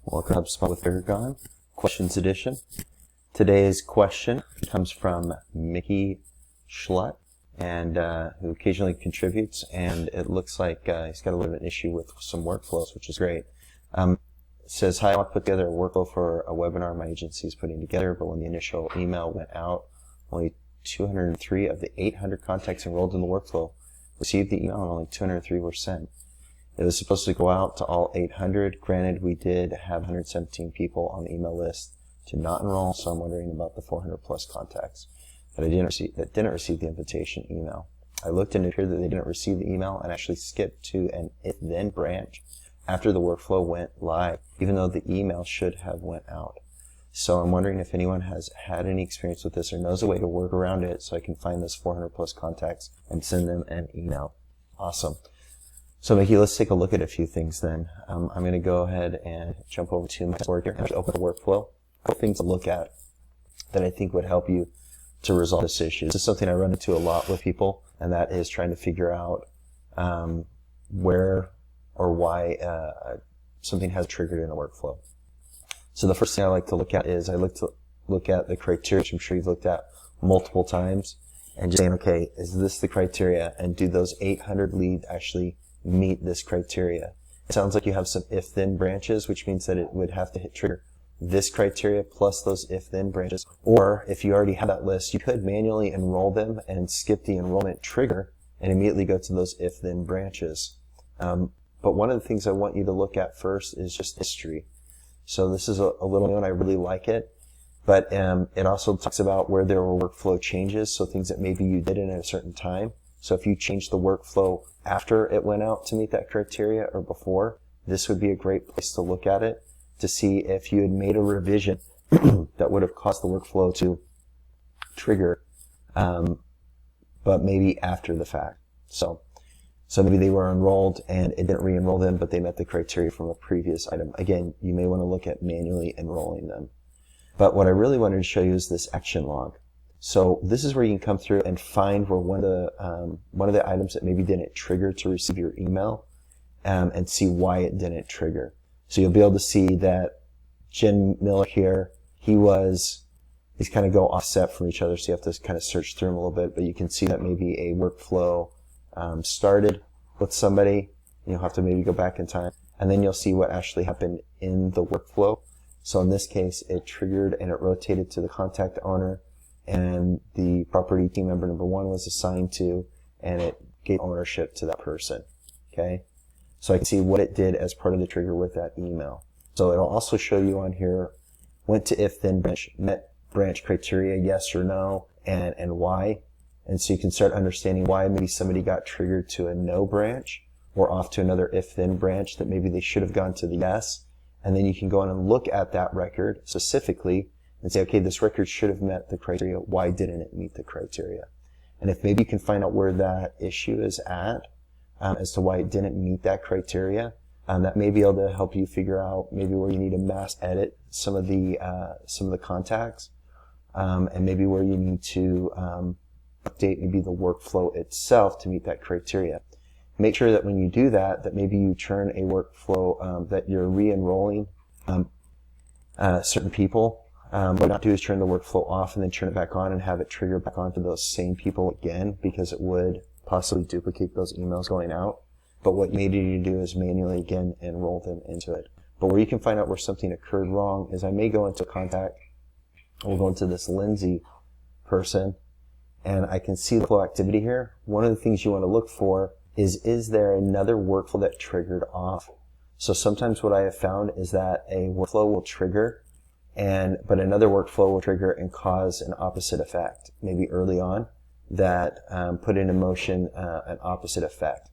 Welcome to HubSpot with Paragon, Questions Edition. Today's question comes from Mickey Schlutt, and who occasionally contributes, and it looks like he's got a little bit of an issue with some workflows, which is great. It says, hi, I want to put together a workflow for a webinar my agency is putting together, but when the initial email went out, only 203 of the 800 contacts enrolled in the workflow received the email, and only 203 were sent. It was supposed to go out to all 800. Granted, we did have 117 people on the email list to not enroll, so I'm wondering about the 400 plus contacts that didn't receive the invitation email. I looked and it appeared that they didn't receive the email and actually skipped to an if-then branch after the workflow went live, even though the email should have went out. So I'm wondering if anyone has had any experience with this or knows a way to work around it so I can find those 400 plus contacts and send them an email. Awesome. So Mickey, let's take a look at a few things then. I'm going to go ahead and jump over to my board here and open the workflow. A couple things to look at that I think would help you to resolve this issue. This is something I run into a lot with people, and that is trying to figure out where or why something has triggered in a workflow. So the first thing I like to look at is I look at the criteria, which I'm sure you've looked at multiple times, and just saying, okay, is this the criteria, and do those 800 leads actually meet this criteria? It sounds like you have some if-then branches, which means that it would have to trigger this criteria plus those if-then branches. Or if you already have that list, you could manually enroll them and skip the enrollment trigger and immediately go to those if-then branches. But one of the things I want you to look at first is just history. So this is a little new and I really like it. But it also talks about where there were workflow changes, so things that maybe you did in at a certain time. So if you change the workflow after it went out to meet that criteria or before, this would be a great place to look at it to see if you had made a revision that would have caused the workflow to trigger, but maybe after the fact. So maybe they were enrolled and it didn't re-enroll them, but they met the criteria from a previous item. Again, you may want to look at manually enrolling them. But what I really wanted to show you is this action log. So this is where you can come through and find where one of the items that maybe didn't trigger to receive your email, and see why it didn't trigger. So you'll be able to see that Jen Miller here, these kind of go offset from each other, so you have to kind of search through them a little bit, but you can see that maybe a workflow started with somebody. You'll have to maybe go back in time, and then you'll see what actually happened in the workflow. So in this case, it triggered and it rotated to the contact owner, and the property team member number 1 was assigned to, and it gave ownership to that person. Okay, so I can see what it did as part of the trigger with that email. So it'll also show you on here, went to if-then branch, met branch criteria, yes or no, and why. And so you can start understanding why maybe somebody got triggered to a no branch or off to another if-then branch that maybe they should have gone to the yes. And then you can go on and look at that record specifically and say, okay, this record should have met the criteria. Why didn't it meet the criteria? And if maybe you can find out where that issue is at, as to why it didn't meet that criteria, that may be able to help you figure out maybe where you need to mass edit some of the contacts, and maybe where you need to update maybe the workflow itself to meet that criteria. Make sure that when you do that, that maybe you turn a workflow that you're re-enrolling certain people. What not do is turn the workflow off and then turn it back on and have it trigger back onto those same people again, because it would possibly duplicate those emails going out. But what you need to do is manually again enroll them into it. But where you can find out where something occurred wrong is I may go into contact, we'll go into this Lindsay person, and I can see the flow activity here. One of the things you want to look for is there another workflow that triggered off? So sometimes what I have found is that a workflow will trigger, but another workflow will trigger and cause an opposite effect, maybe early on, that put into motion an opposite effect.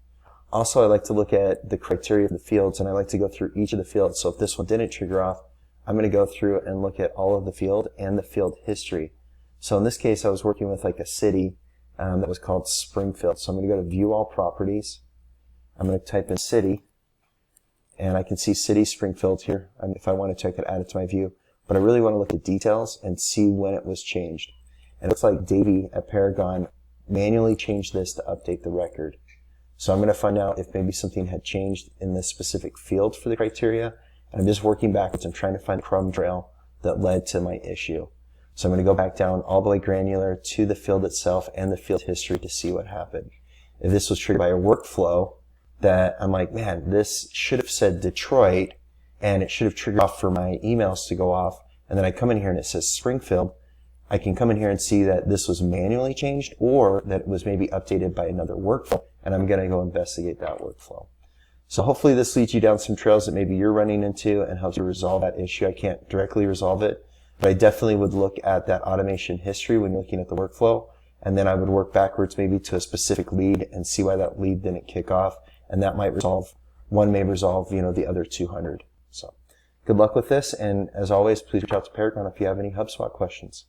Also, I like to look at the criteria of the fields, and I like to go through each of the fields. So if this one didn't trigger off, I'm going to go through and look at all of the field and the field history. So in this case, I was working with like a city that was called Springfield. So I'm going to go to View All Properties. I'm going to type in city, and I can see City Springfield here. If I wanted to, I could add it to my view. But I really want to look at details and see when it was changed. And it looks like Davey at Paragon manually changed this to update the record. So I'm going to find out if maybe something had changed in this specific field for the criteria, and I'm just working backwards. I'm trying to find the crumb trail that led to my issue. So I'm going to go back down all the way granular to the field itself and the field history to see what happened. If this was triggered by a workflow that I'm like, man, this should have said Detroit, and it should have triggered off for my emails to go off, and then I come in here and it says Springfield, I can come in here and see that this was manually changed or that it was maybe updated by another workflow, and I'm going to go investigate that workflow. So hopefully this leads you down some trails that maybe you're running into and helps you resolve that issue. I can't directly resolve it, but I definitely would look at that automation history when you're looking at the workflow, and then I would work backwards maybe to a specific lead and see why that lead didn't kick off, and that might resolve, one may resolve, the other 200. So good luck with this, and as always, please reach out to Paragon if you have any HubSpot questions.